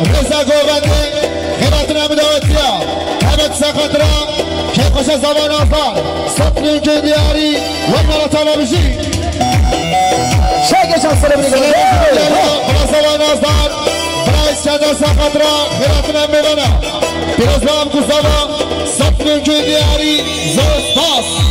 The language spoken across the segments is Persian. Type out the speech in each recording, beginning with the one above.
رضا گوبندی خیراتنا مدوتیا حمد سخطرا که خوش زمان آفر سطنین که دیاری و مرتبه بشی شاگه شان سلام نیگه خلاص زمان آفر برایز چند سخطرا خیراتنا میبنا پیروز با هم کساوا سطنین که دیاری زوست پاس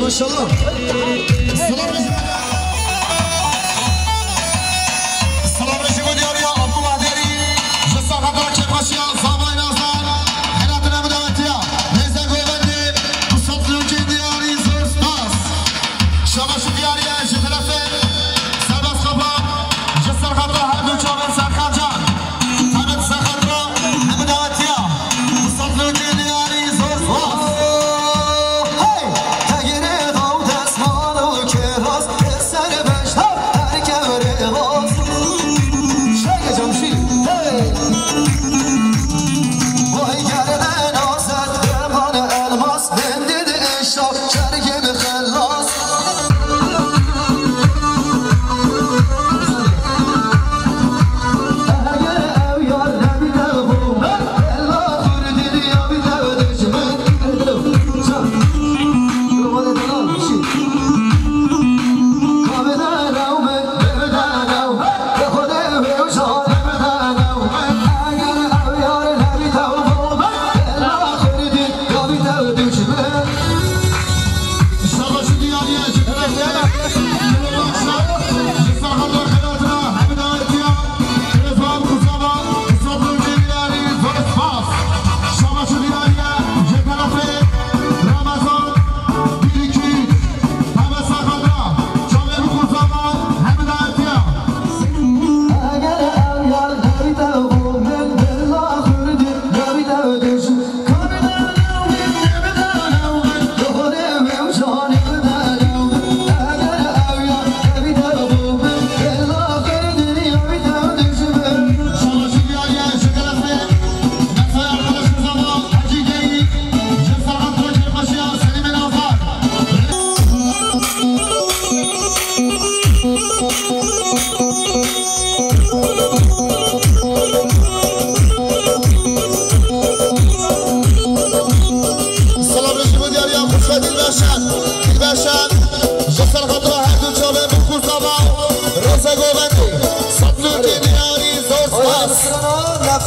ماشاءالله سلام رشیدو دیاریا عبدالله دیاری جسا خطر که باشیا زمان آزار خیرات نمودوتیا رضا گوبندی بسطلو که دیاری زوست پاس شباش دیاریا شکلفه سرباز خباب جسا خطر هر دو چاون سرخان جان حمد سخطر نمودوتیا بسطلو که دیاری زوست پاس که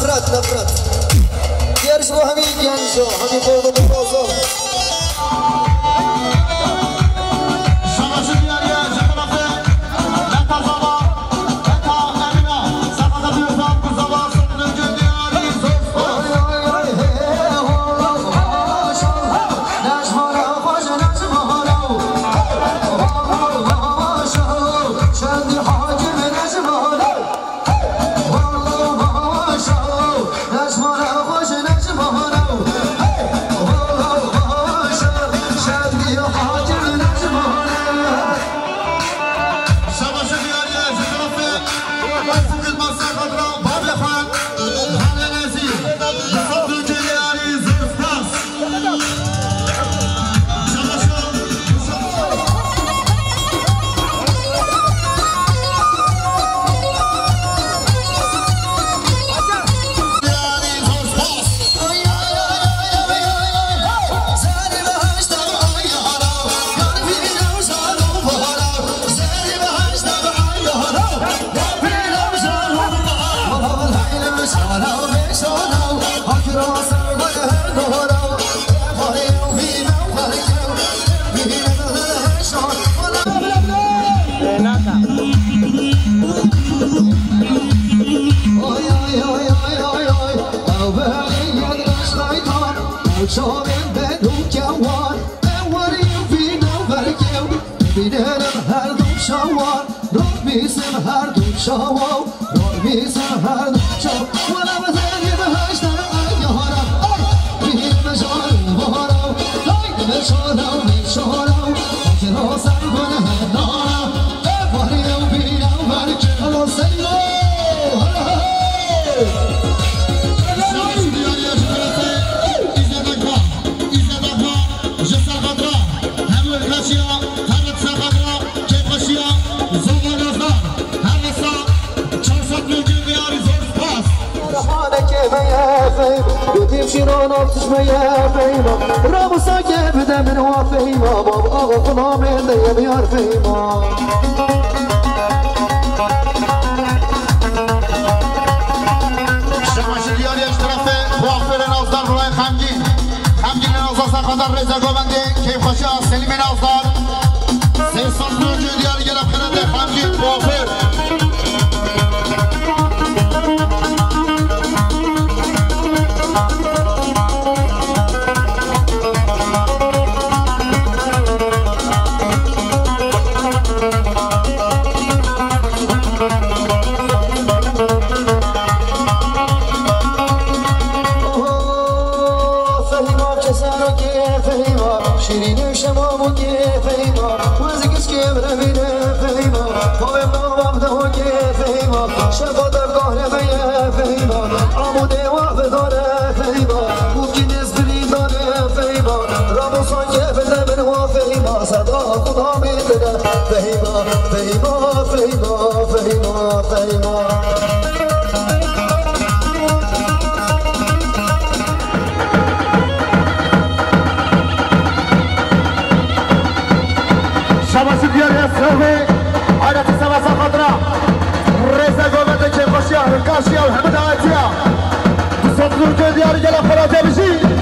نفرت گرش با همین گنجا همین برده بازا شيران بتشمي يا فهيمة رامو ساكي بدا من هو فهيمة باب آغا قنام اللي يبيار فهيمة شماش الياري اشترافي وافر نوزدار بلاي خمجين نوزدار ساقادر رزا گوبنده كيف خشا سليم نوزدار سيسان نوجو دياري گرف خنده خمجين وافر شيرين شمامو كيف هيما وزقش كيف رمينا فهيما طويل نوام دهو كيف هيما شفا درقاه بيا فهيما عمودي واقف داره فهيما ممكن يسبري داره فهيما رامو صان كيف دمن وفهيما صدا قضا ميدنا فهيما فهيما فهيما فهيما فهيما شماس ديال يا سلوي على تسابة خضراء رزا قومة كيف خشيا الكاشيا وحمد عاتيا بصوت نوجو ديال رجال فلاتة بجي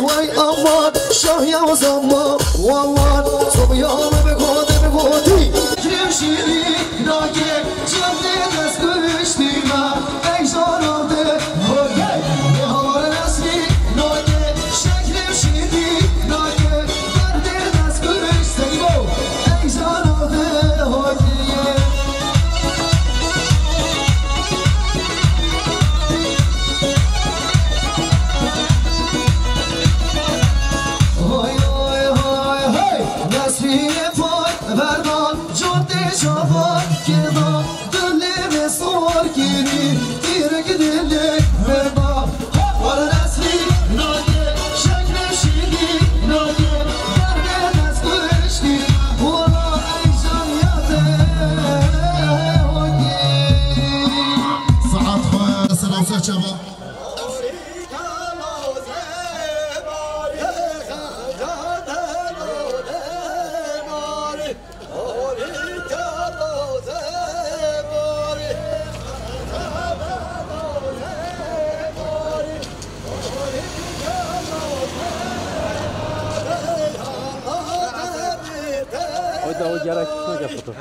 وای امان شاهی وزما وان صبیام بگوده بگودی کشیدی ناگه جنده دست گشتی من ای جاناده هوگه نهار نسلی ناگه شکل شیدی ناگه درد دست گشتی بو ای جاناده هوگه Şafak keda dönleme sor geri Dire gidile verba Var nesli nage şekle şidi nage Derde dest güçli Ola eycan yate Saat khoya selam seçaba او جرا کیسه گفتو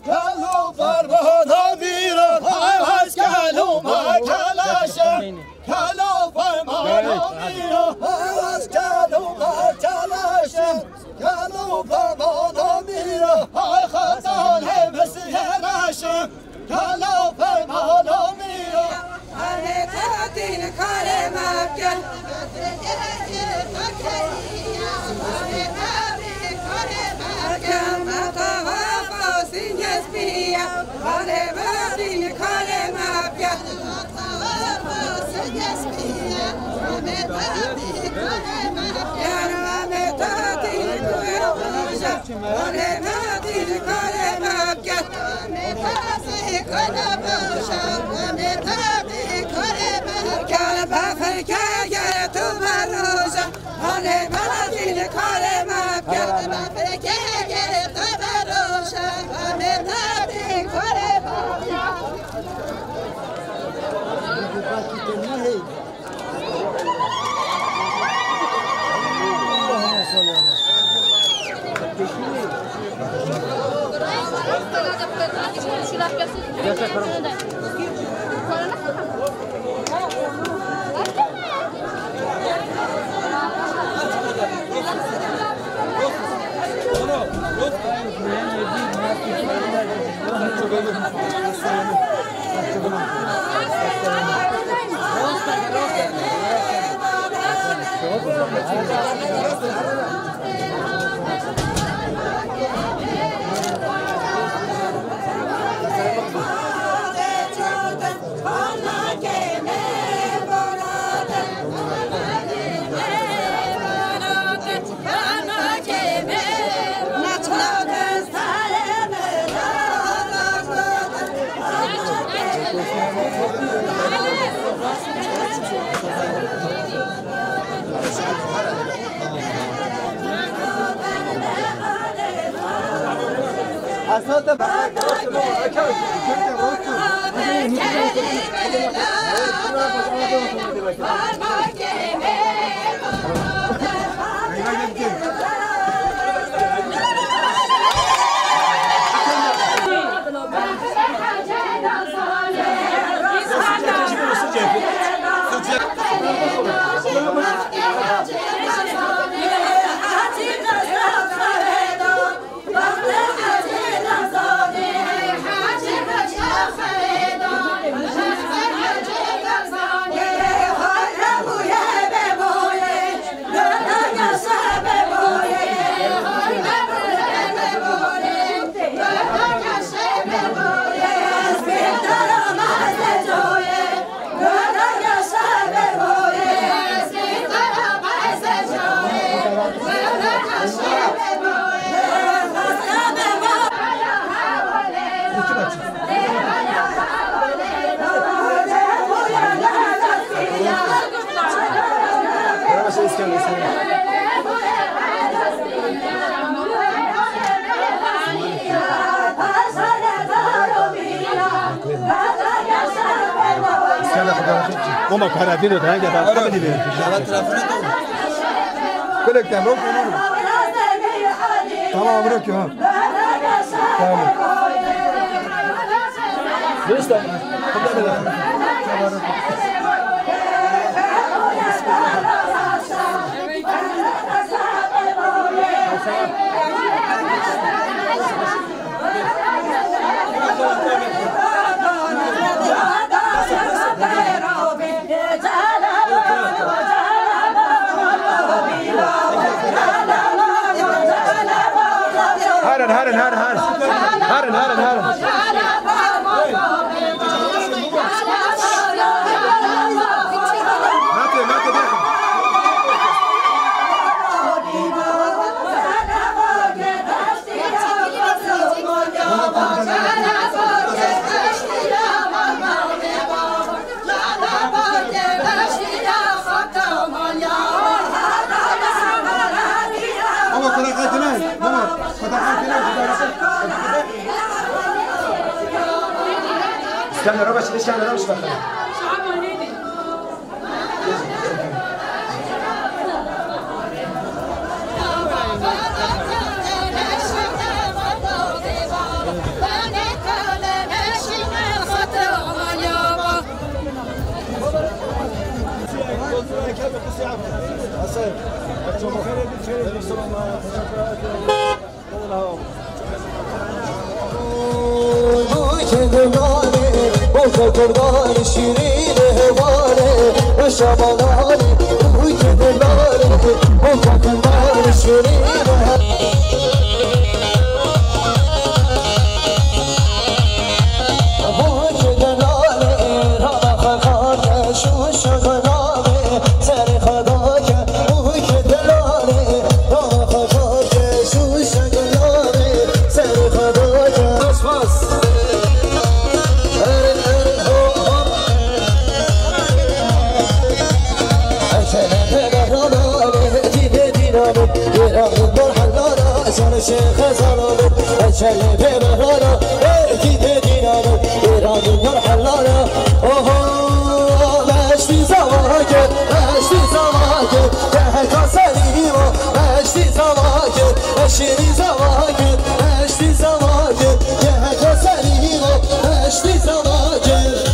Kaluma Oma karantina da hangi adam kabul ediyor? Evet tarafına da. Kolekten rok onu. Tamam bırak ya. Tamam. Neyse. İskender Robaş, İskender Robaş bakalım. Oy دلانه بوتا کردان شیرین هوانه و شبانانه روی که دلانه بوتا کردان شیرین شيخ زلالو أشلي في مهرانا أكيد دينانو إيران النور حلانا أوه ماشي زواجر ماشي زواجر تحكا سليمة ماشي زواجر ماشي زواجر ماشي زواجر تحكا سليمة ماشي زواجر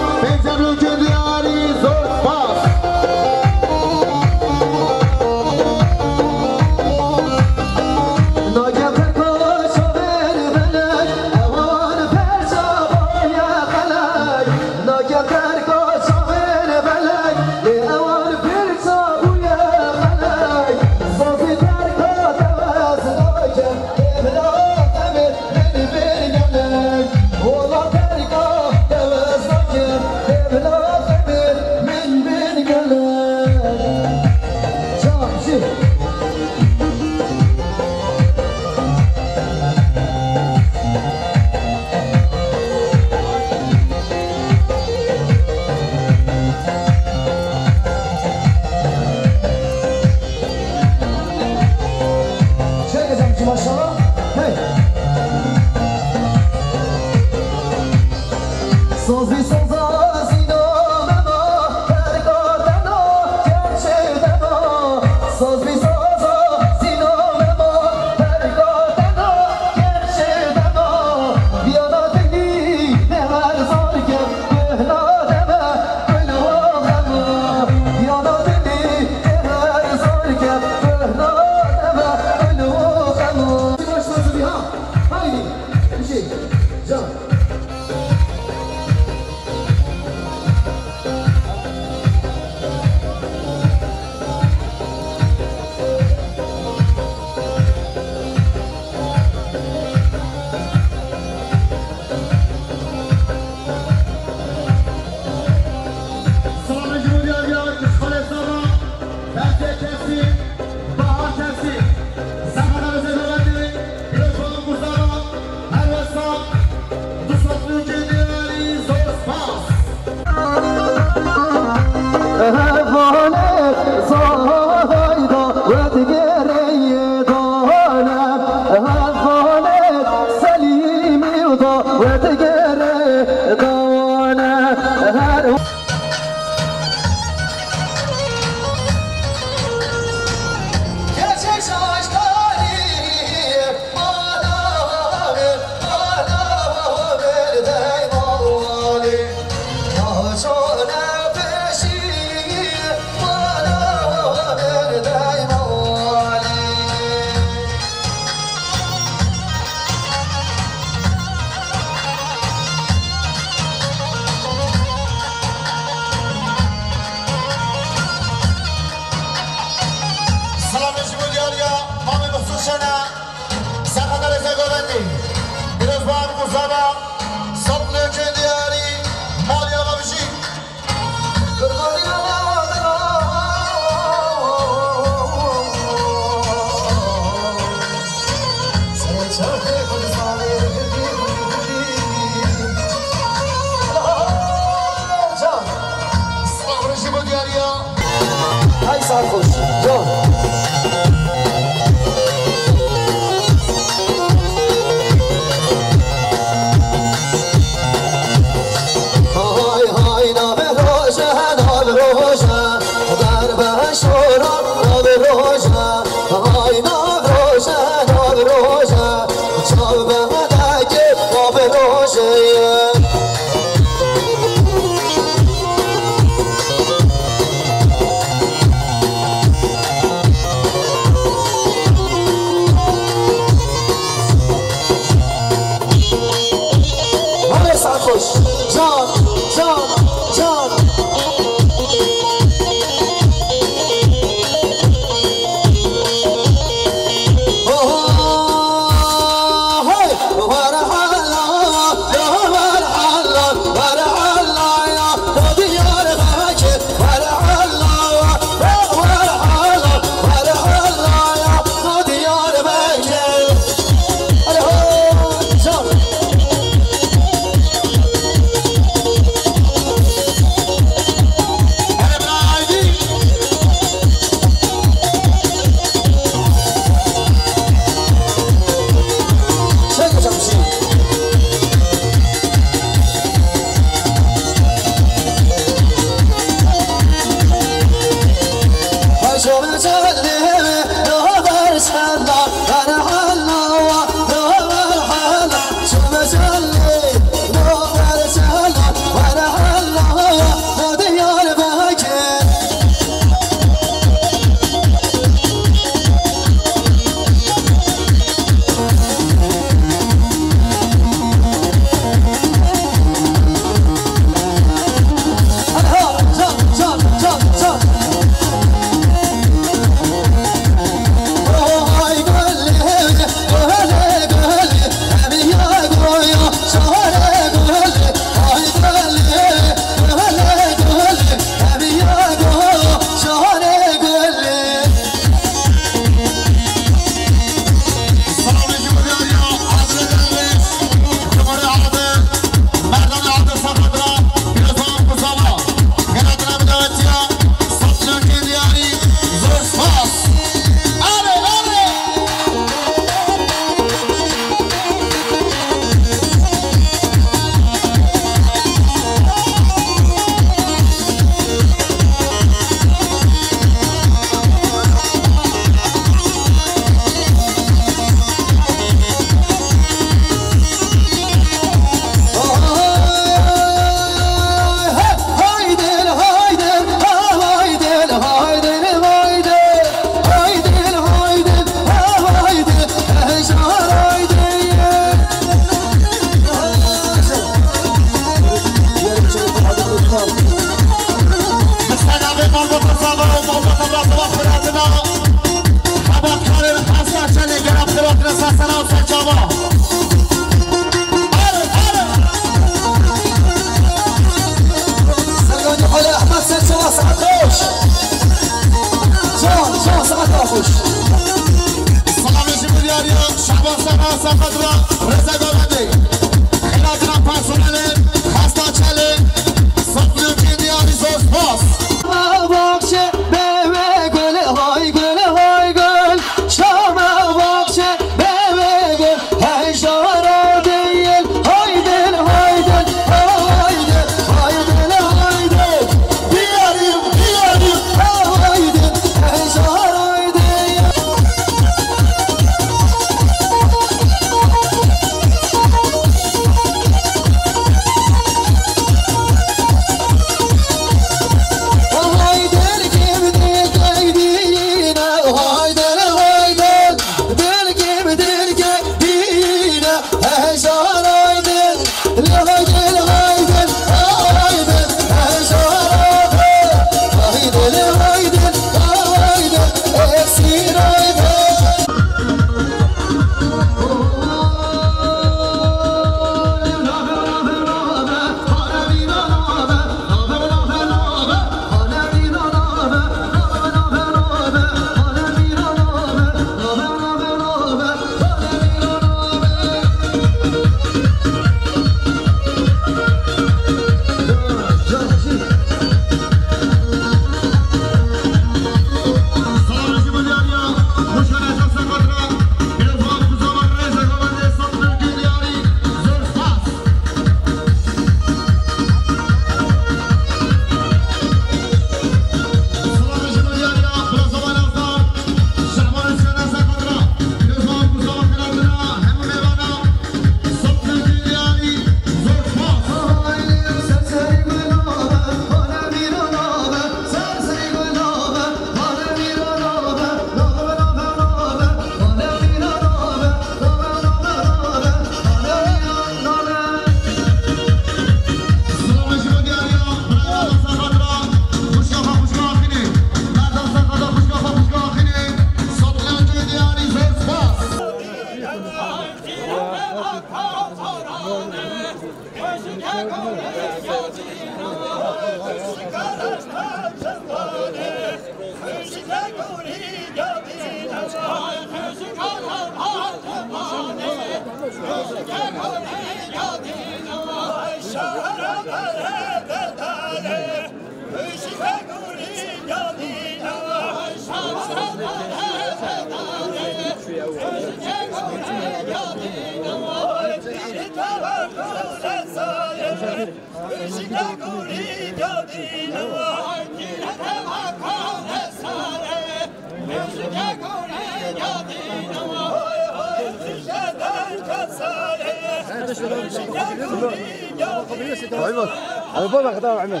أنا بابا خدام عمل.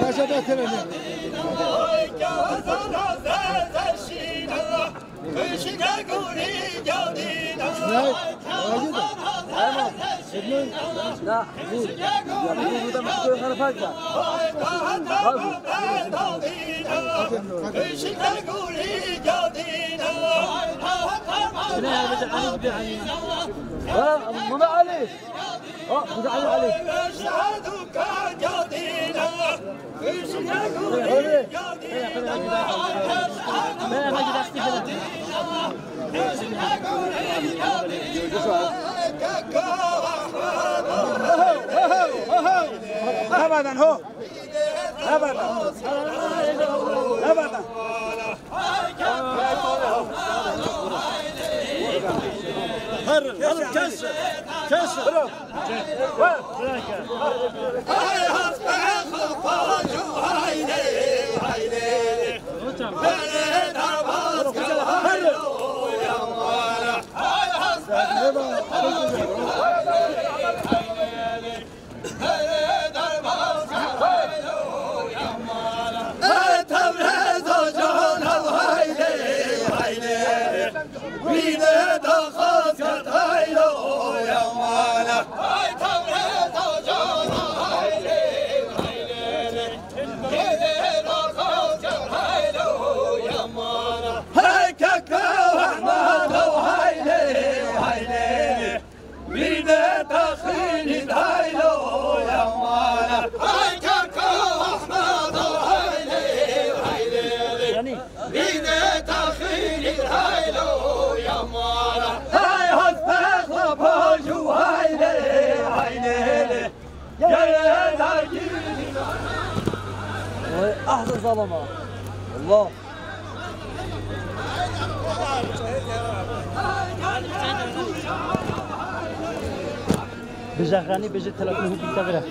لا شباب كلامي. لا زين يعني هذا محتوى خلفك ما عليه اه عليه عليه أبدا هو أبدا أبدا كسر كسر أحسن ظلمة والله بجغاني بجي تلفونه بالتغرة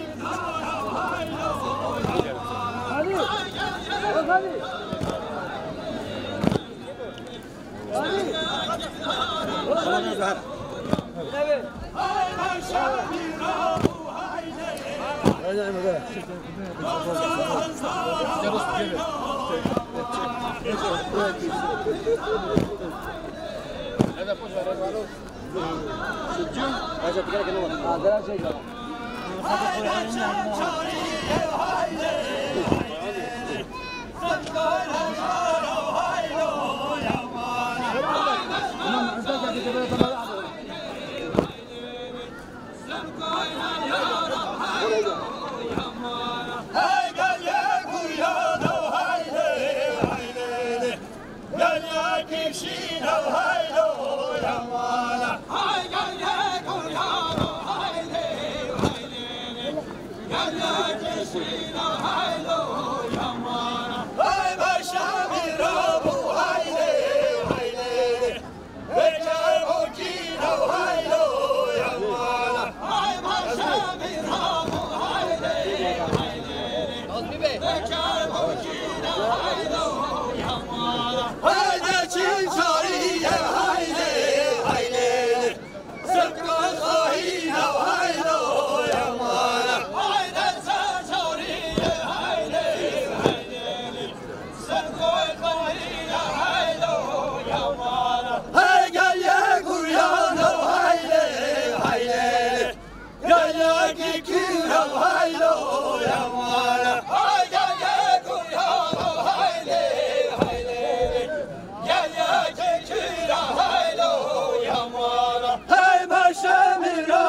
Hey, my Shamira!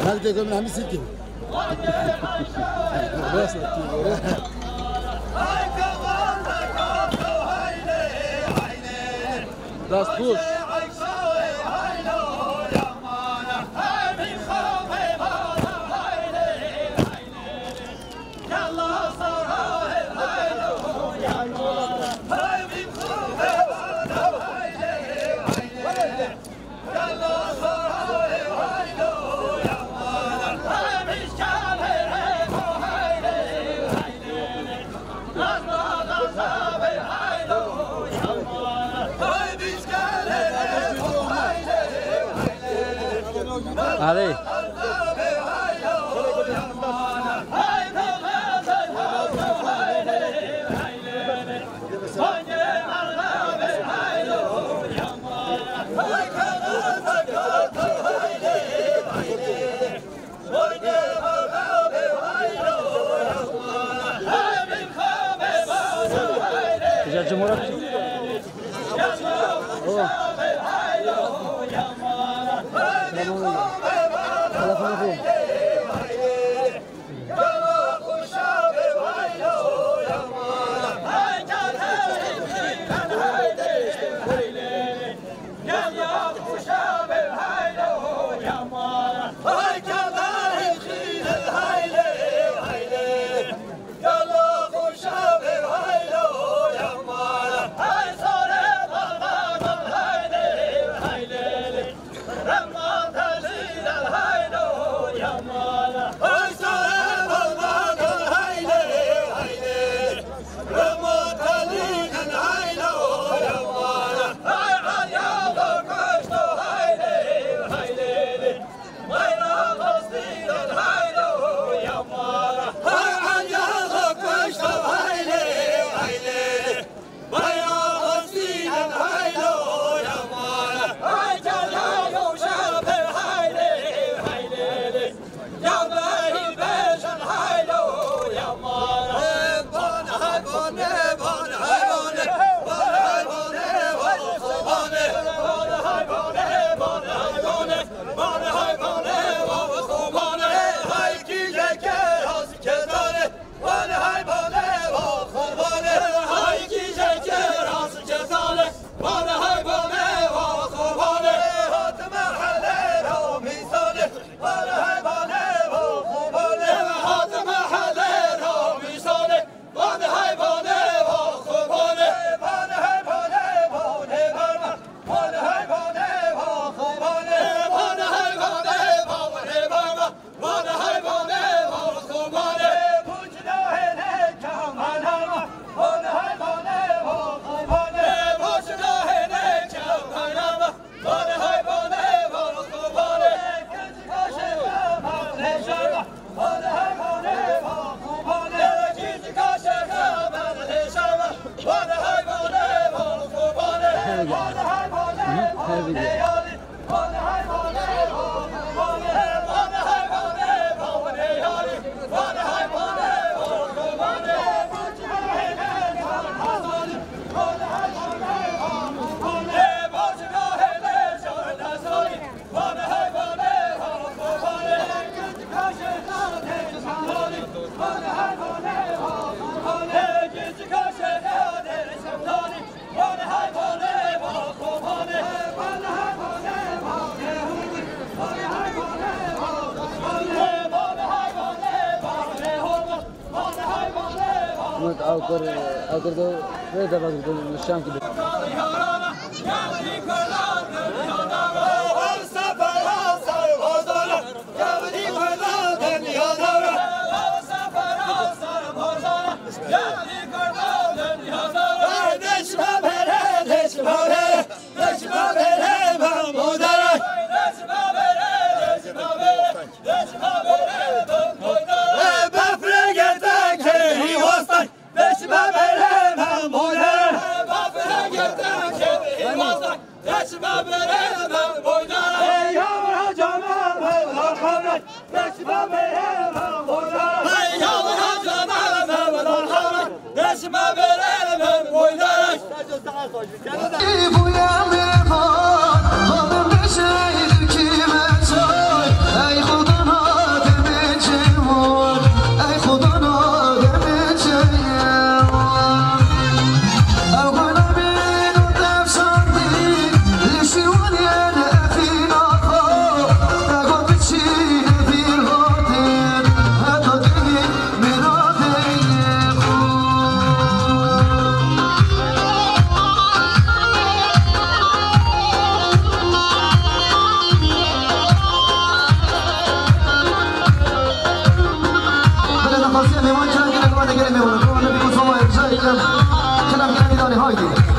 هل تقول من همي سكين بس Das gut. علي يا جمهورك أقدر هذا بقدر الشام كده ای خدا دیاری هایدی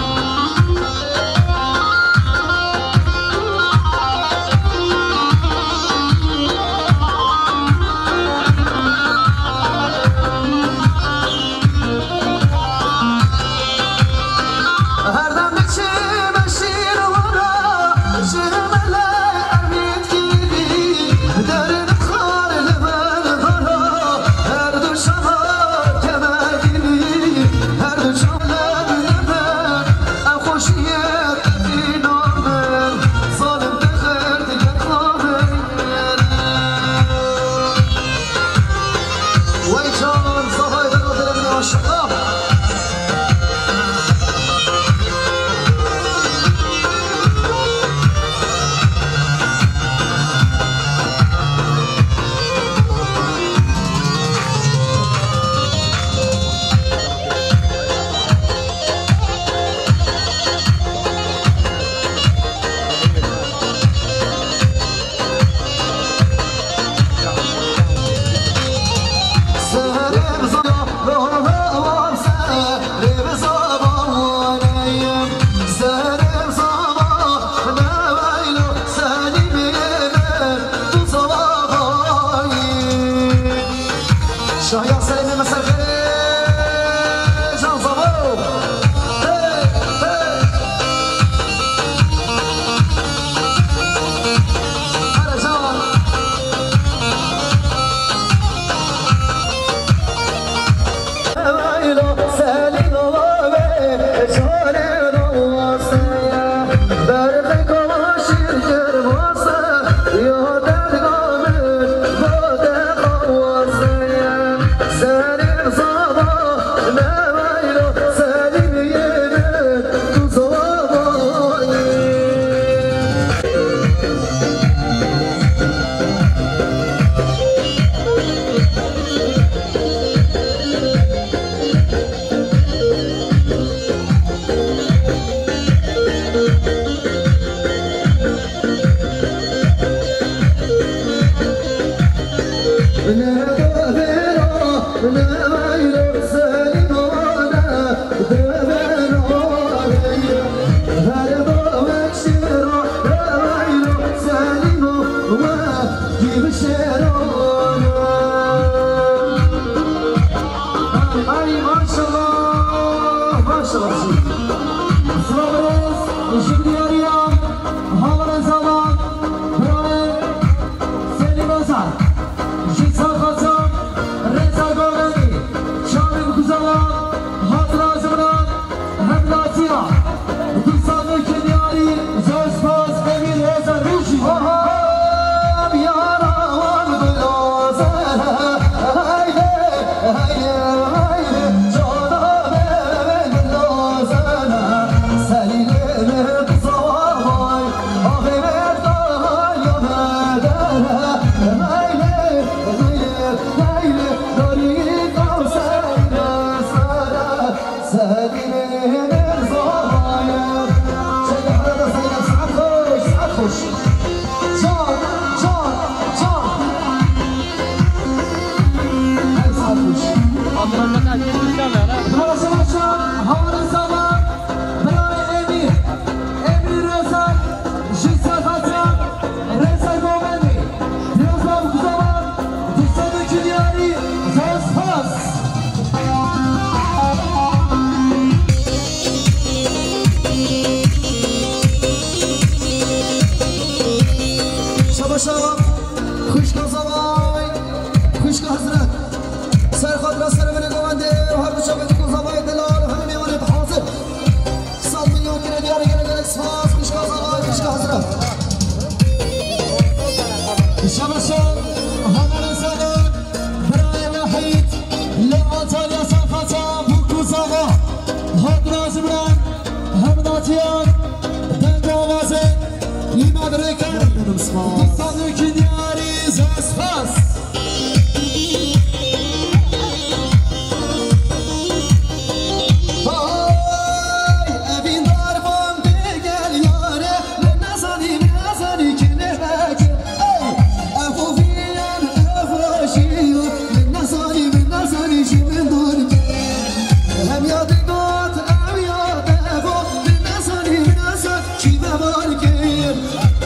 هم یاد گات هم یاد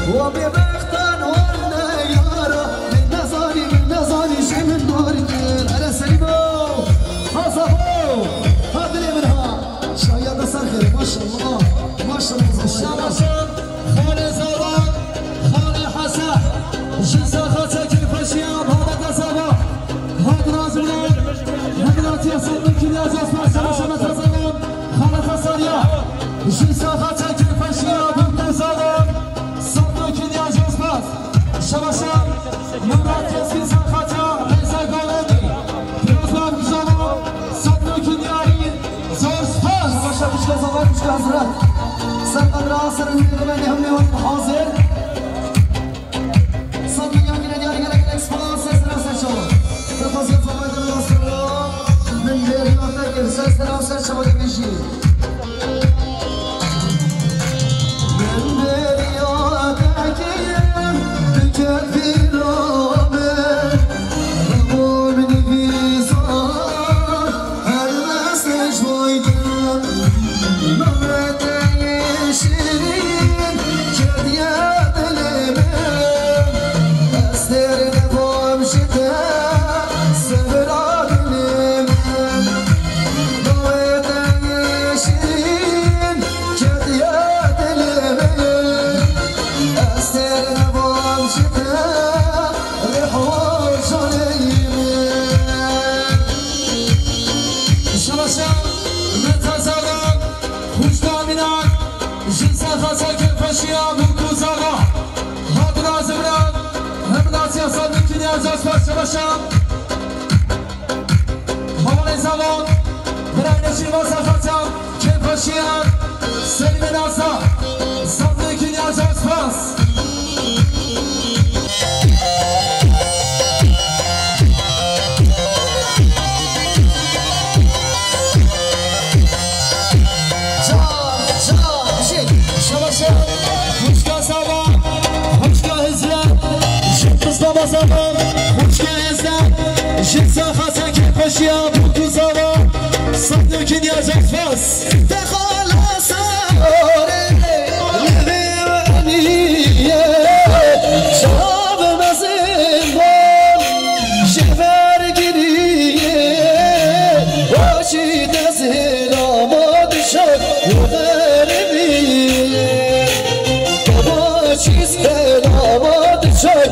وببختان والنيارة من نزاني شي من نور الدين على سليمو حصفو هذا منها شايد صرخي ما شاء الله ما شاء الله الشمشان خالي زوان خالي حسن جنسا خاتك الفشياب هذا صباح هذا نازلون هذا تيصل من كل أساس ما شمشان تزلون خالي خساريا جنسا خاتك الفشياب هذا صباح شباشان مرات يسكن ساخاتا ليس قولدي برازلار بجانو صدر كنيارين زور سپاس شباشا بشكا زوار بشكا حضرات سرقدر آسر المدغماني همي وقت حاضر صدر يانجل دياري قلق الاكسباس سيسر أسر شو تفاصيل فوائد من رسول الله من ديري وقتك سيسر أسر شو بيشي من ديري وقتك كثير رابع رغم نفيسان هالناس شويدان نمرة يشيرين كديات الإيمان أستر نفهم شتاء سفرات الإيمان نمرة يشيرين كديات الإيمان أستر نفهم شتاء رحوش الإيمان شباشان متزرق خوش دامنان جنسا خاصك الفشياب وكوزاغا هاد نازمران هم ناس يصل من كنيا زاس باش شباشان حوالي زمان براي نشي واسا خاصا كالفشياب سلم ناسا صد كنيا زاس باس خوشگاه سوار خوشگاه هزار شبز بابا سوار خوشگاه هزار جنسا خاصا که پشیا بودو سوار صدو کنی از اکفاس دخال سواره لبه ونیه شاب مزین بان شفر گریه واشی دزهل آماد شد چیز آباد شد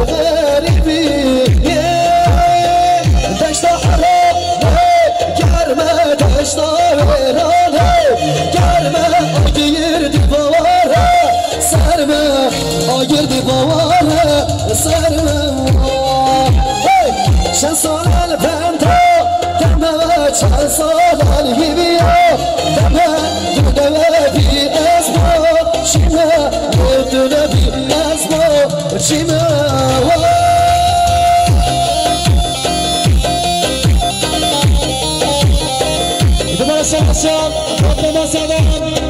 غریبی دشت حرام گرمه دشت ویرانه گرمه آگیر دیواره سرمه آگیر دیواره سرمه چند سال الپنتا دمه چند سال الهیبیا دمه دونه بی اسما شیمه دونه بی اسما شیمه دوباره شمشان دوباره مسادان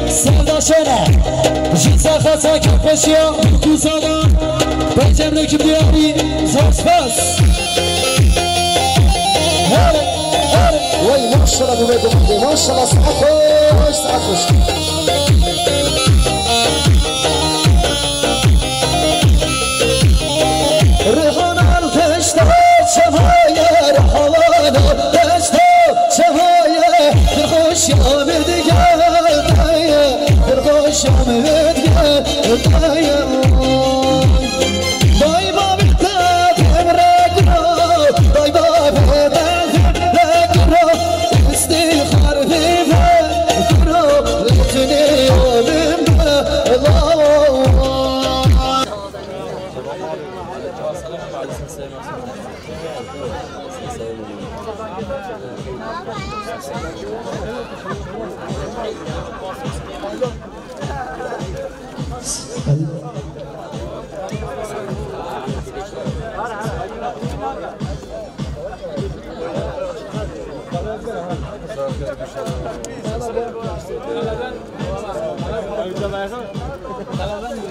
سرداشانه جنسا خاصا کپشیا بکوزانان بجم نکی بیاری زرسپاس وای ماشالله بوده ماشالله ساعت خوش ریحان الفشت شفای ریحان الفشت شفای درخوش آمد گردای درخوش آمد گردای بای بابی تاکم رگرا بای بابی تاکم رگرا استخار فی فکرا لتنی آمن الله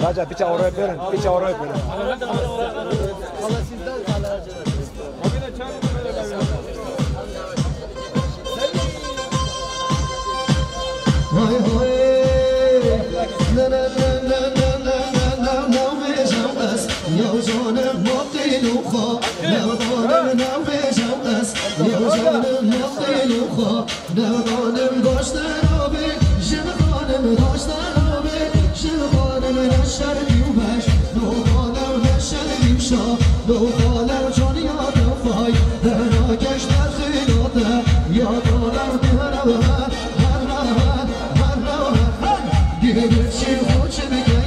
Raja, picha oraya verin, picha oraya verin. Hoy hoy, na na na na na na na na. شا دو خالر جان یاد فای هر کش در خیلاته یاد آلر هر گیره چی خوش بگیم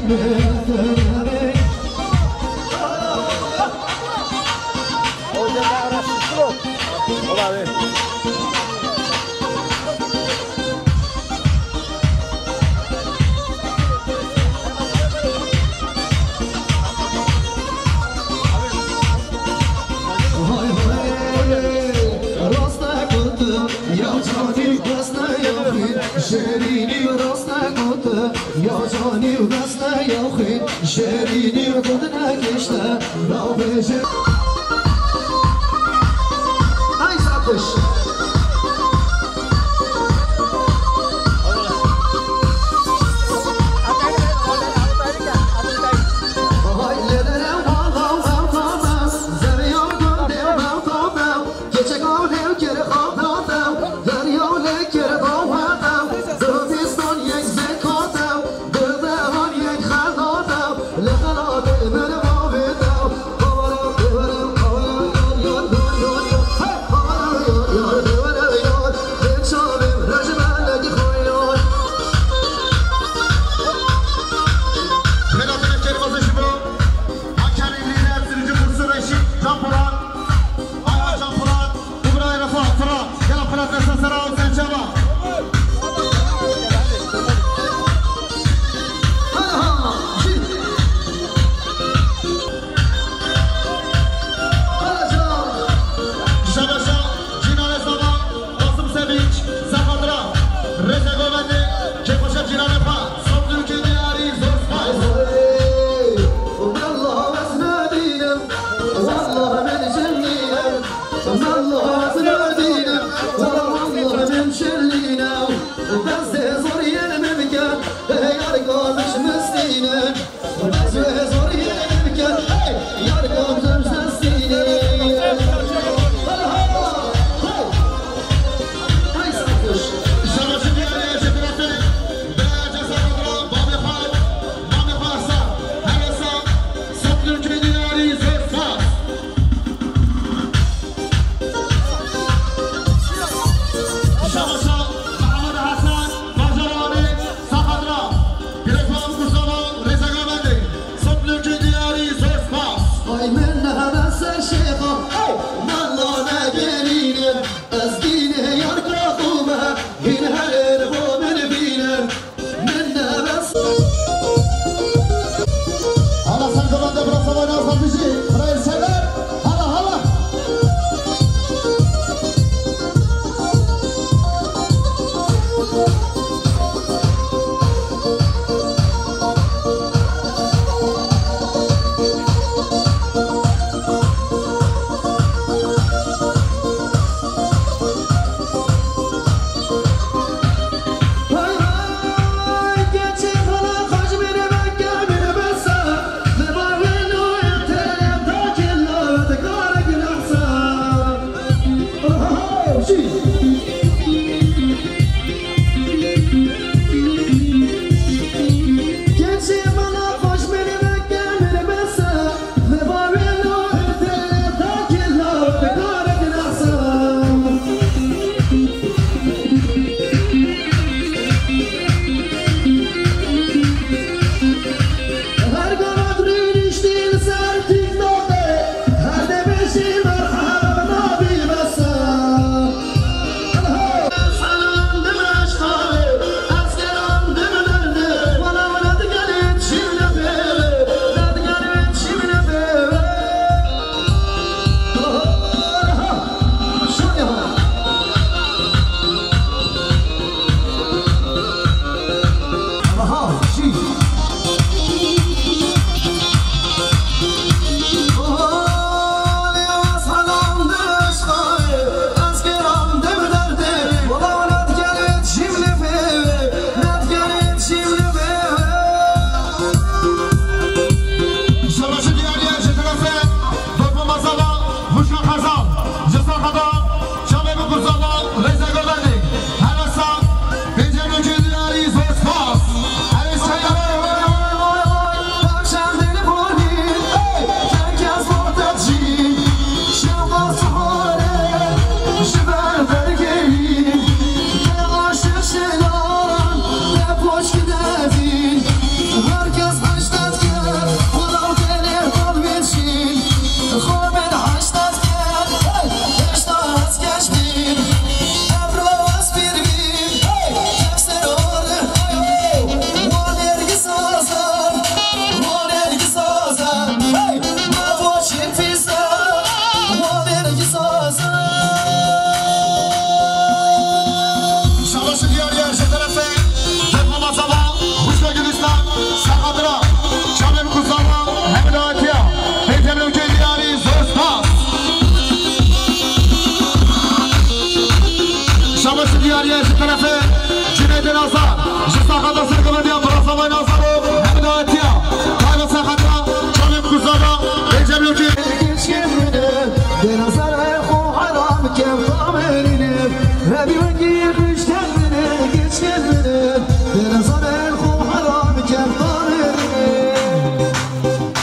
شیرینی و راست نگفته یا جانی و دست یا خیلی شیرینی و خود نکشته را بشه ای سرکش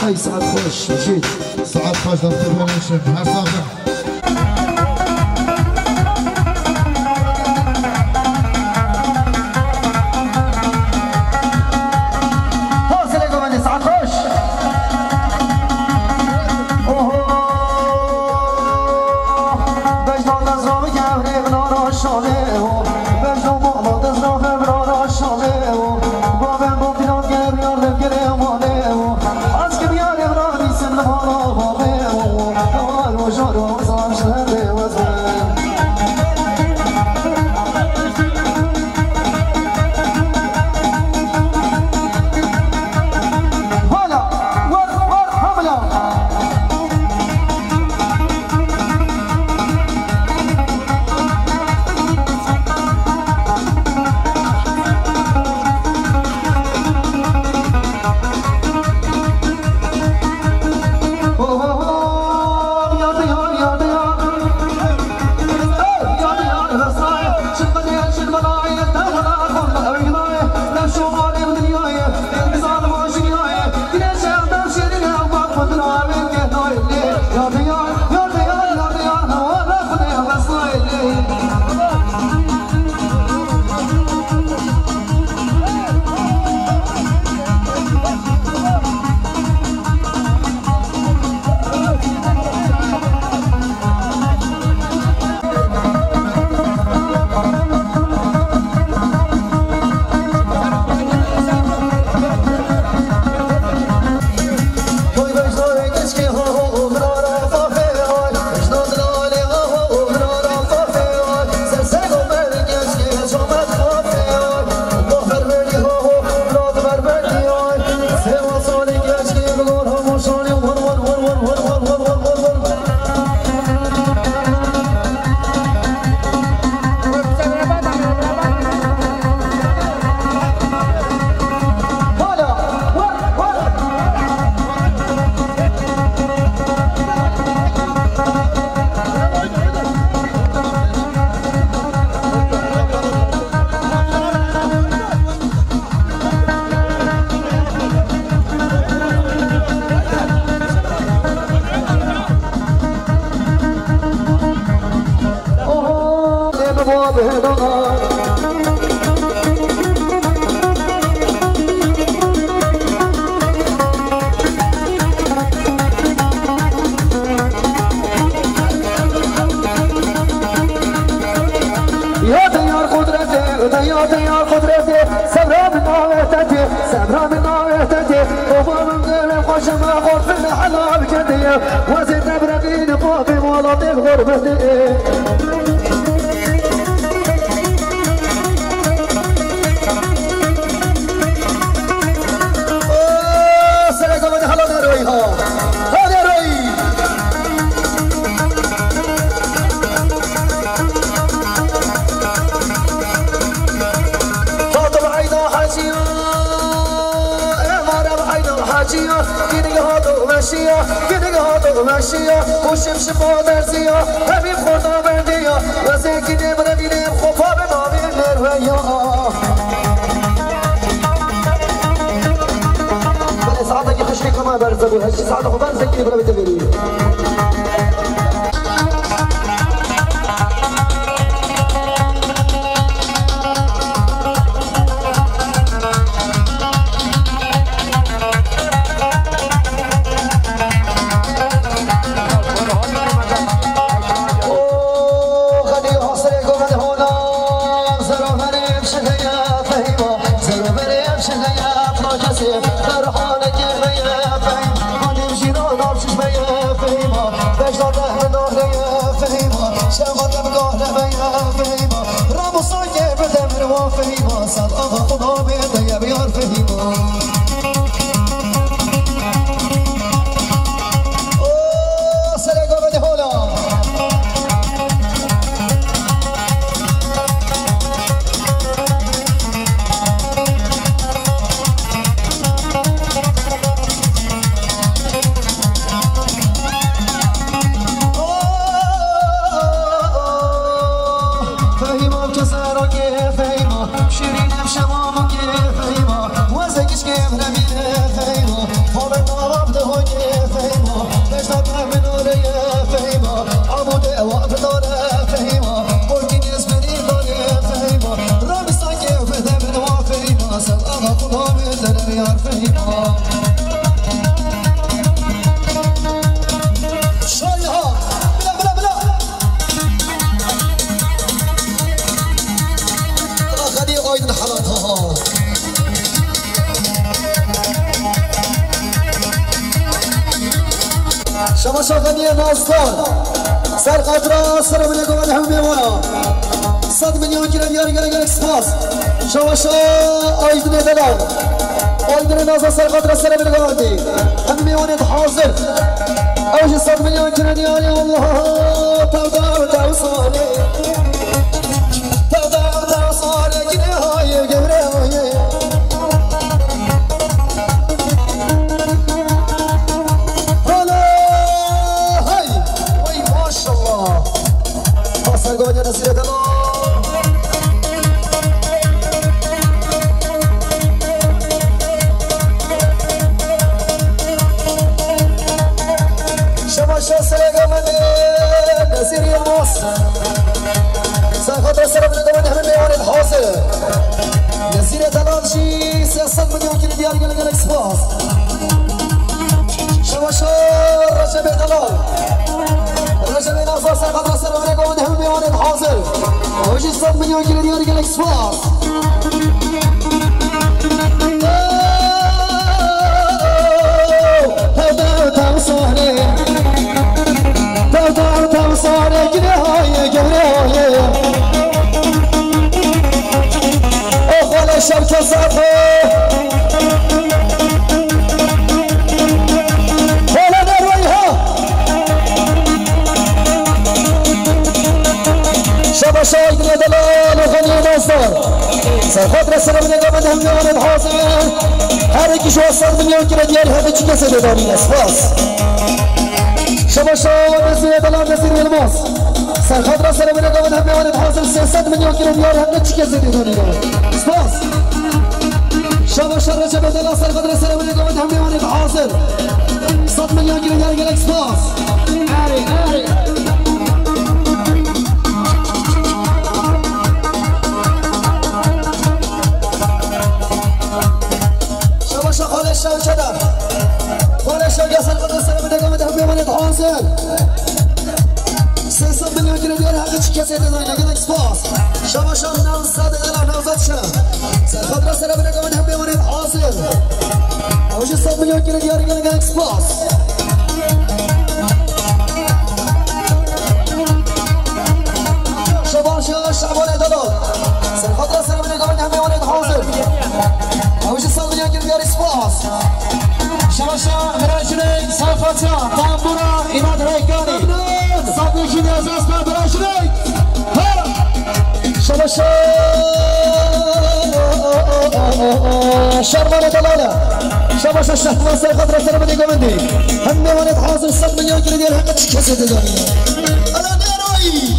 ای ساعت خوش بشید ساعت خوش دسته برنشیم هر ساعت وزيد برقين فوقي ولطي غربتي سلام من حلال روي ها هذا روي فاطمة عينا حاجية امارة عينا حاجية كده هادو ماشية كده هادو ماشية وشمشم ودرزية حبيب خدا بردية وزيكي برميني خوفا بنامي الروية ساعتك يخشني كما برزق وهالشي ساعتك وبرزق كده بلا بتغيري شيرين بشمال شما شاغنی نازدار سر قطرا سر بله گوان هم میوانا 100 میلیون گیره دیار گره سپاس شما آیدن دلال آیدن نازدار سر قطرا سر بله گوان دی هم میوانید حاضر اوش 100 میلیون گیره دیاری الله تودار توصاله تودار توصاله گیره های گبره های سرگوانیا نصیرت الله شما سرگوان نصیری الماس سرخط سرگوان همه میوانید حاضر نصیرت الله شی 300 میلیون کلی دیار گل اکسپاس شما رجب دلال رجب نازدار سرخط سرگوان همه میوانید حاضر وجه 100 میلیون کلی دیار گل اکسپاس توصانه گره های گره های اخوال شب کسافه حالا نروی ها شب شاید ندلال و غنی نازدار سرخواد رسل من نگامد هم میوانید حاضر هر یکی شو 100 میلیون کره دیاری همه چی کسی بدارین اسپاس شما نصیر دلال نصیر الماس سرخط را سر من نگامد هم میوانید حاضر 300 میلیون کیلو دیار همه چی کسی دیدونید سپاس شما رجب دلال سرخط را سر من نگامد هم میوانید حاضر 100 میلیون کیلو دیار گلک سپاس اری شما خالش شو چدر خالش شو گسل قدر سر من نگامد هم میوانید حاضر 300 میلیون کیلو دیار همه چی کسی دیدونید گلک سپاس شما 900 دلار 90 شد سرخط را سر من نگامد هم میوانید حاضر اوش 100 میلیون کیلو دیار گلک سپاس شعبان دلال سرخط را سر من نگامد هم میوانید حاضر اوش 100 میلیون کیلو دیار سپاس شما برایشنی صفاتیا تنبورا ایماد ریکانی صدیقی نیازست من برایشنی شما شرمان دلاله شما شهوان سرخط را سر من نگامدی هم میوانید حاضر 100 میلیون کیلو دیار همه چی کسی دیدانی الان نیروی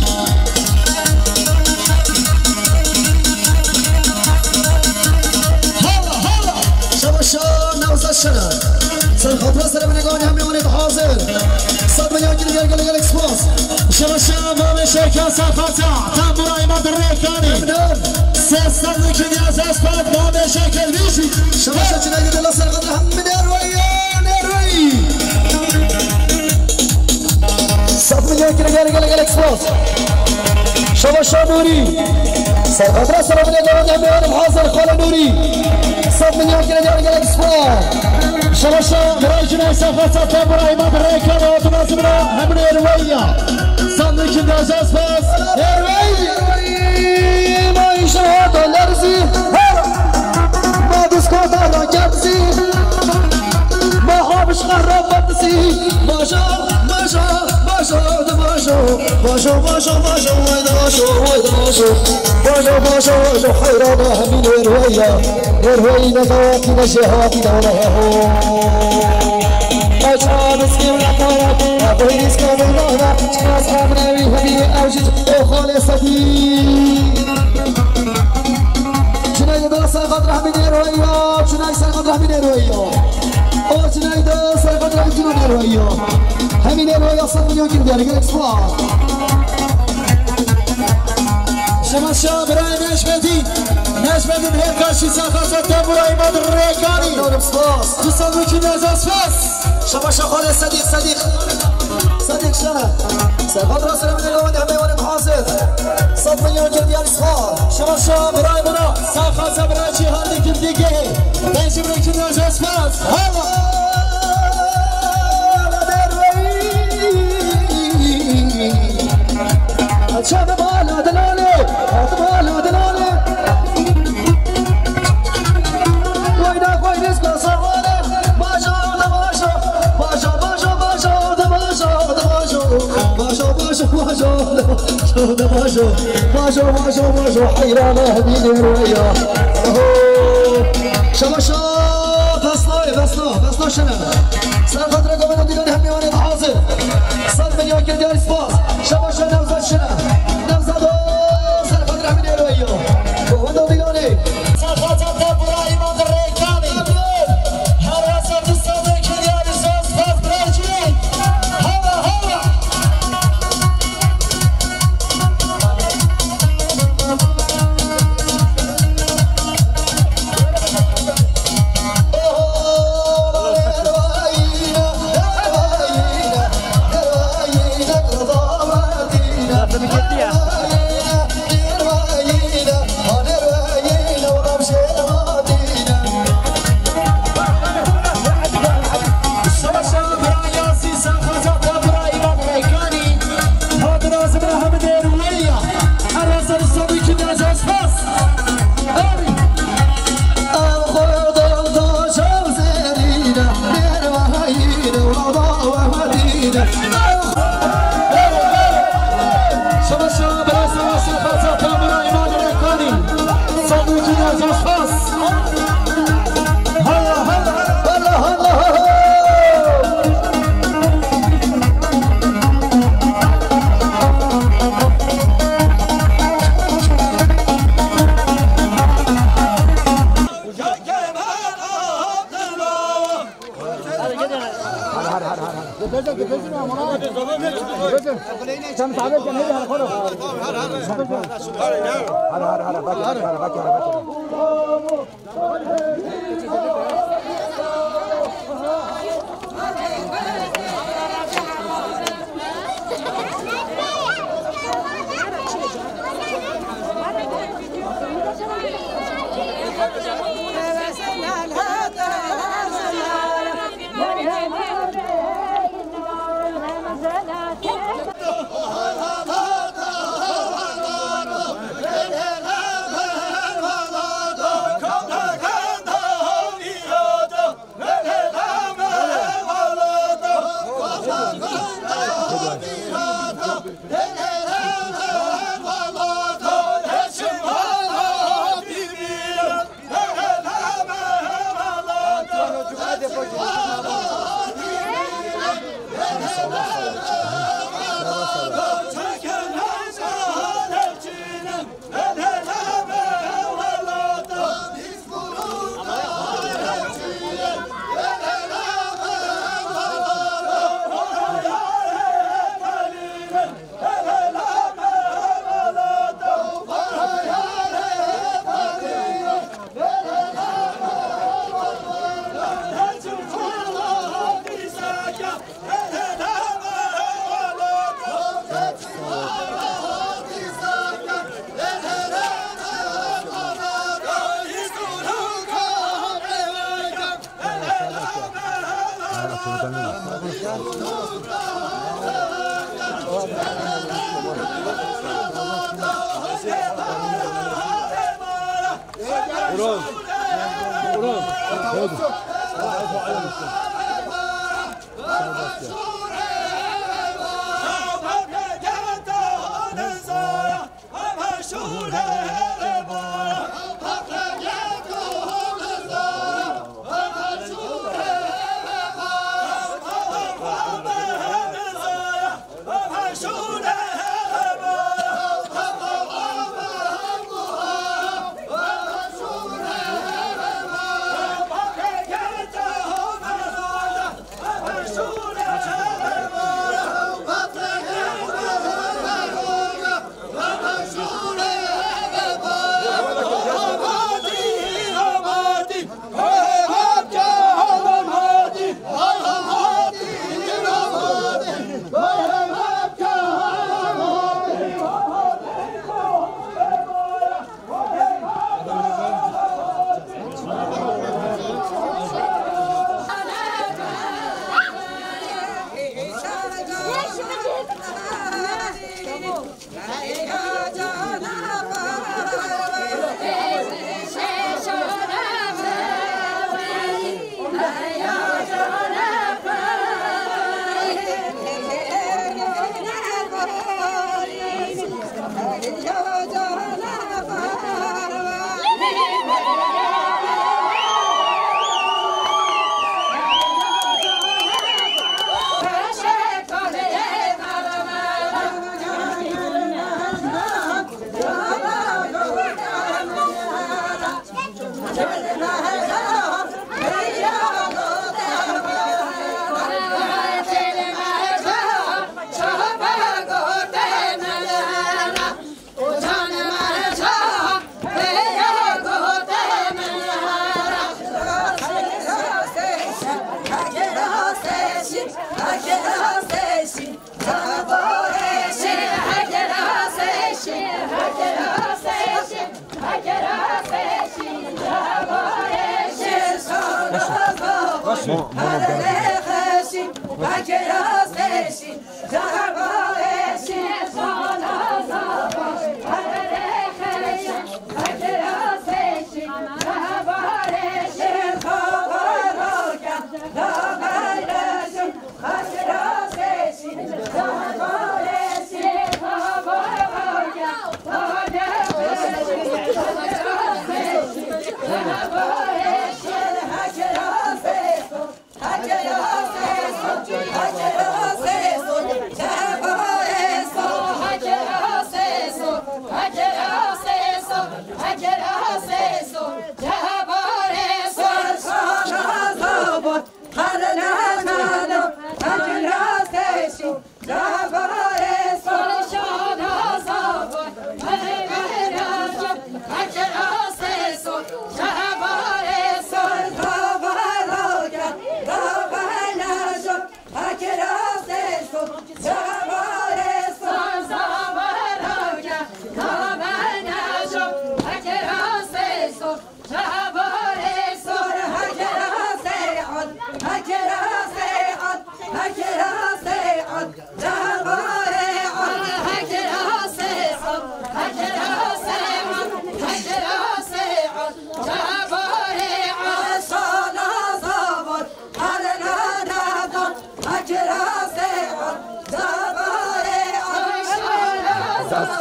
سرخط را سر من نگامدی هم میوانید حاضر 100 میلیون کیلو دیار گل اکسپاس شما مام شرکت صفاتیا تنبورا ایماد ریکانی 300 میلیون نیازست بعد مام شرکت میشی شما چنین دل سرخط را هم نیروی 100 میلیون کیلو دیار گل اکسپاس شما نوری سرخط را سر من نگامدی هم میوانید حاضر خال نوری 100 میلیون کیلو دیار گل اکسپاس شما برای جنای صفات تنبورا ایماد ریکانی آتونازم را همون نیرویه صندوقی نیازست پس نیروی ما این شهاد لرزی ما دسکوتا را گرزی ما خوابش خراب بدسی باشا خیران همین نیروی نزاکی نشهاتی دونه اجرام اسکیم نکارد نبایی نیست کاملانا چناز خامنوی همی اوجید او خالصتی چنای دل سرقد رحمی نیروی چنای سرقد رحمی نیروی او چنای دل سرقد رحمی نیروی همین نیروی 100 میلیون کیلو دیاری گل اکسپاس شما برای نجمدی هرکاشی سخصت تنبورا ایماد ریکانی 200 میلیون نیازست شما خال صدیق شنه سرخط را سر من نگامدی هم میوانید حاضر 100 میلیون کیلو دیار اسفال شما برای منا سرخط برای چی هر دیگه 5 میلیون نیازست شاب بالا دلالي بالا دلالي وينك وين اسمه صغيرة باشا باشا باشا باشا باشا باشا باشا باشا باشا باشا حيرانة هديني الويا شباشا بسنا شنو سنة فترة قبل ديلاني هم يواني الحاضر 100 مليون كرديان سباس شباشا نوزاد شنو نوزادو سنة فترة هم الويا وهو ديلاني سنة فترة براي مادر ريكاني هراسة الصدر كرديان سباس براجي هوا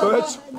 Switch.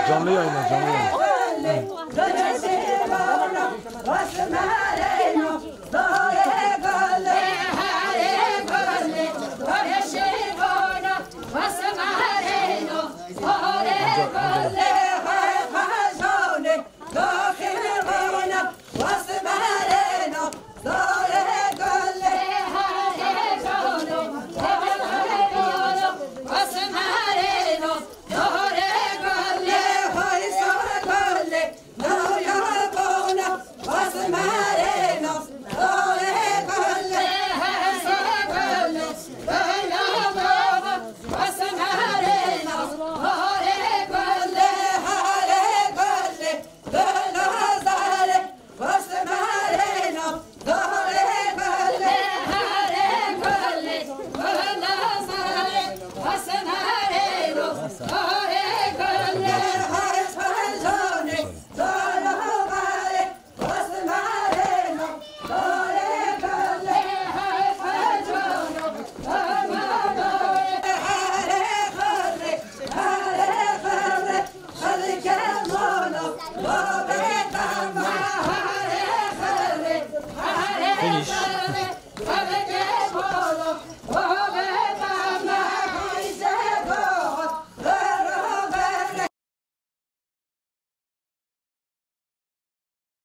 Canlı yayına, canlı yayına. What's the matter?